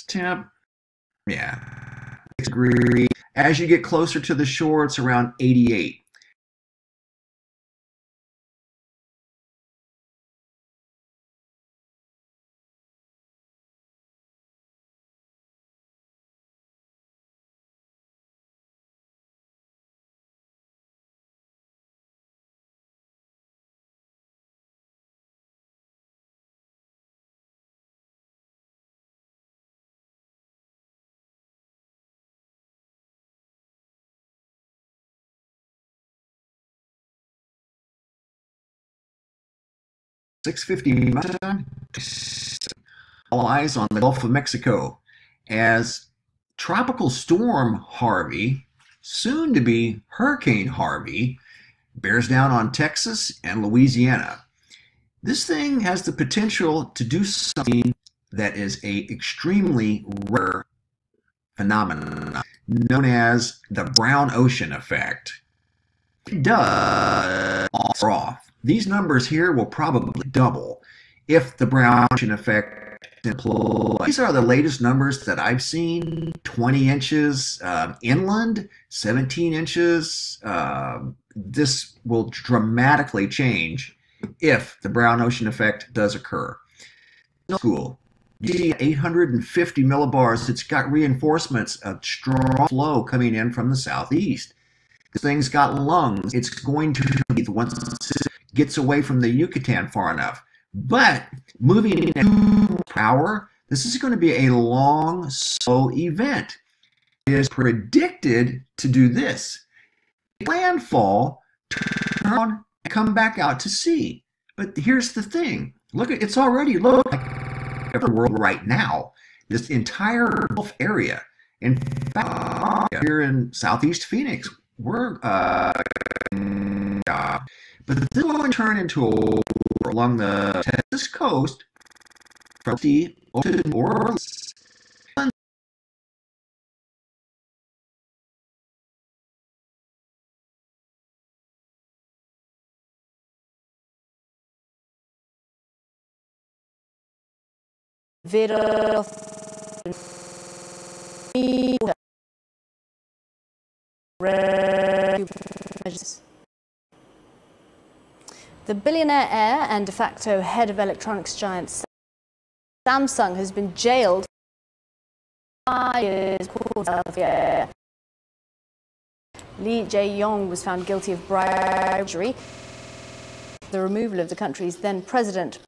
temp, yeah, 6 degrees. As you get closer to the shore, it's around 88. .650 all eyes on the Gulf of Mexico as Tropical Storm Harvey, soon to be Hurricane Harvey, bears down on Texas and Louisiana. This thing has the potential to do something that is a extremely rare phenomenon known as the brown ocean effect. It does off. These numbers here will probably double if the brown ocean effect is employed. These are the latest numbers that I've seen: 20 inches inland, 17 inches. This will dramatically change if the brown ocean effect does occur. Cool. You see 850 millibars. It's got reinforcements, a strong flow coming in from the southeast. This thing's got lungs. It's going to breathe once it gets away from the Yucatan far enough. But moving into power, this is going to be a long, slow event. It is predicted to do this: landfall, turn around, and come back out to sea. But here's the thing. Look, it's already looked like the world right now. This entire Gulf area. In fact, here in southeast Phoenix, we're but this is going to turn into along the Texas coast from the to New Orleans. The billionaire heir and de facto head of electronics giant Samsung has been jailed for 5 years. Lee Jae-yong was found guilty of bribery, the removal of the country's then president.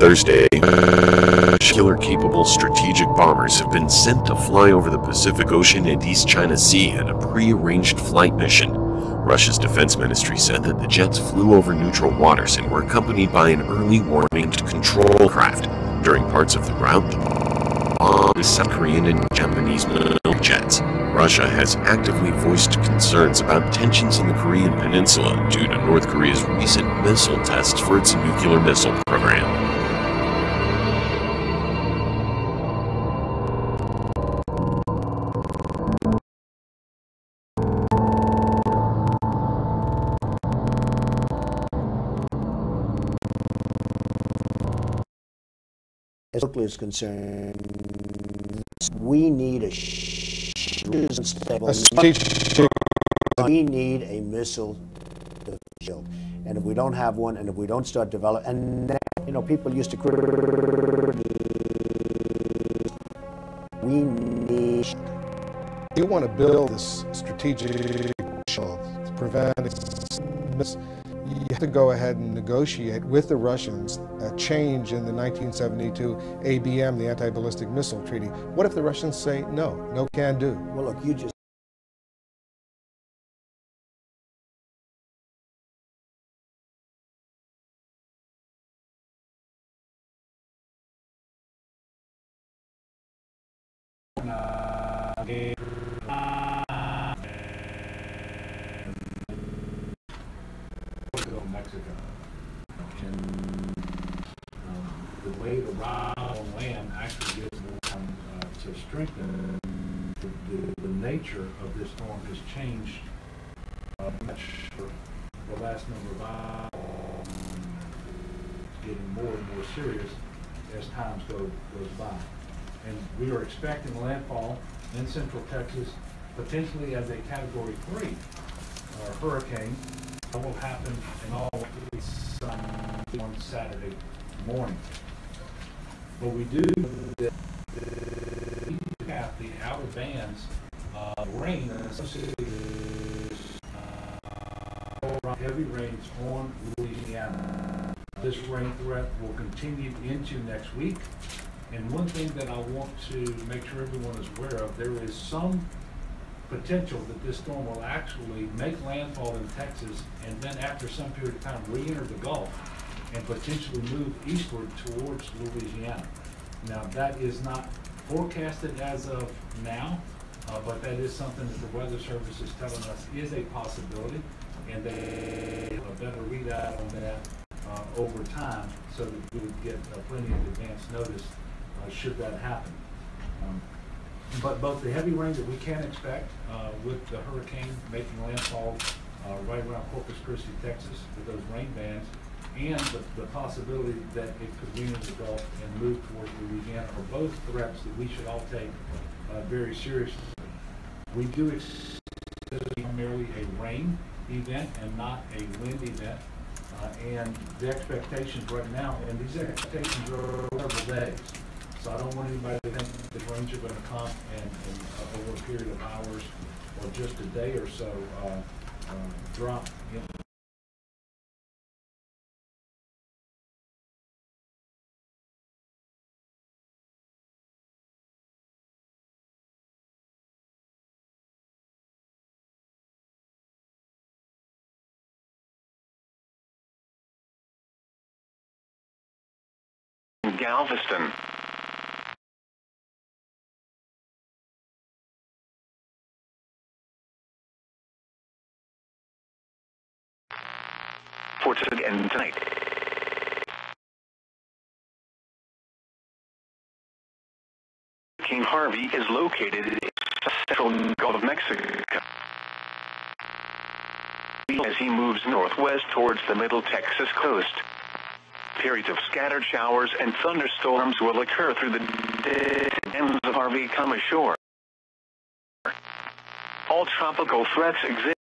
Thursday, killer-capable strategic bombers have been sent to fly over the Pacific Ocean and East China Sea in a pre-arranged flight mission. Russia's defense ministry said that the jets flew over neutral waters and were accompanied by an early warning control craft. During parts of the route, the bomb South Korean and Japanese military jets. Russia has actively voiced concerns about tensions in the Korean Peninsula due to North Korea's recent missile tests for its nuclear missile program. As locally is concerned, we need a stable. We need a missile shield, and if we don't have one, and if we don't start developing, and then, you know, people used to we need. You want to build this strategic shield to prevent this. You have to go ahead and negotiate with the Russians a change in the 1972 ABM, the Anti-Ballistic Missile Treaty. What if the Russians say no, no can do? Well, look, you just. Mexico. And the way the ride on land actually gives more time to strengthen. The nature of this storm has changed much for the last number of hours, getting more and more serious as time goes by. And we are expecting landfall in central Texas, potentially as a Category 3 hurricane. That will happen in all on Saturday morning. But we do have the outer bands of rain associated with heavy rains on Louisiana. This rain threat will continue into next week. And one thing that I want to make sure everyone is aware of, there is some potential that this storm will actually make landfall in Texas and then after some period of time re-enter the Gulf and potentially move eastward towards Louisiana. Now that is not forecasted as of now, but that is something that the Weather Service is telling us is a possibility, and they have a better readout on that over time so that we would get plenty of advance notice should that happen. But both the heavy rain that we can expect with the hurricane making landfall right around Corpus Christi, Texas, with those rain bands, and the possibility that it could re-enter the Gulf and move towards Louisiana are both threats that we should all take very seriously. We do expect it to be primarily a rain event and not a wind event. And the expectations right now, and these expectations are several days. So I don't want anybody to think the rains are going to come and over a period of hours or just a day or so drop. Galveston. For today and tonight. Hurricane Harvey is located in the central Gulf of Mexico. As he moves northwest towards the middle Texas coast, periods of scattered showers and thunderstorms will occur through the ends of Harvey come ashore. All tropical threats exist.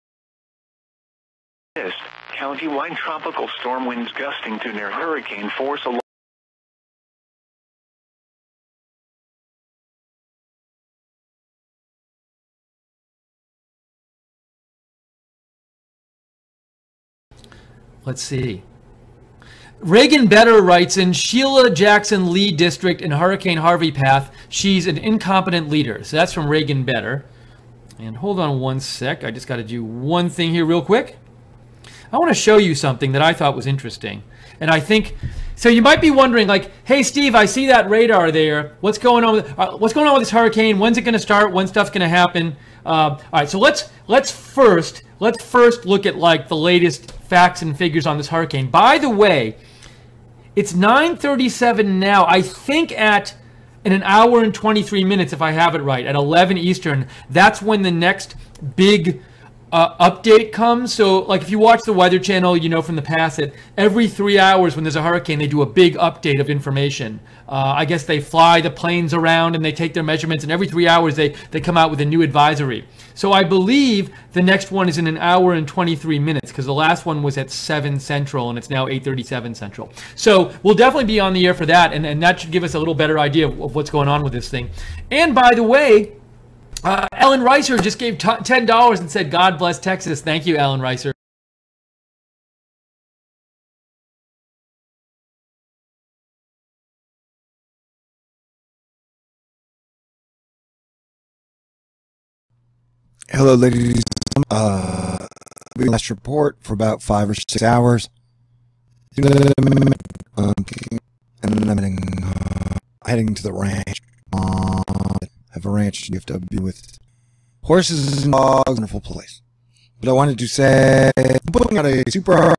County-wide tropical storm winds gusting to near hurricane force along. Let's see. Reagan Better writes in Sheila Jackson Lee District in Hurricane Harvey path. She's an incompetent leader. So that's from Reagan Better. And hold on one sec. I just got to do one thing here real quick. I want to show you something that I thought was interesting. And I think, so you might be wondering, like, hey, Steve, I see that radar there. What's going on with this hurricane? When's it going to start? When stuff's going to happen? All right, so let's first look at like the latest facts and figures on this hurricane. By the way, it's 9:37 now. I think in an hour and 23 minutes, if I have it right, at 11 Eastern, that's when the next big update comes. So like if you watch the Weather Channel, you know from the past that every 3 hours when there's a hurricane, they do a big update of information. I guess they fly the planes around and they take their measurements, and every 3 hours they come out with a new advisory. So I believe the next one is in an hour and 23 minutes because the last one was at 7 Central and it's now 8:37 Central. So we'll definitely be on the air for that, and that should give us a little better idea of what's going on with this thing. And by the way, Ellen Reiser just gave $10 and said, God bless Texas. Thank you, Ellen Reiser. Hello, ladies. Last report for about 5 or 6 hours. And I'm heading to the ranch. Have a ranch. You have to be with horses and dogs. Wonderful place. But I wanted to say, I'm putting out a super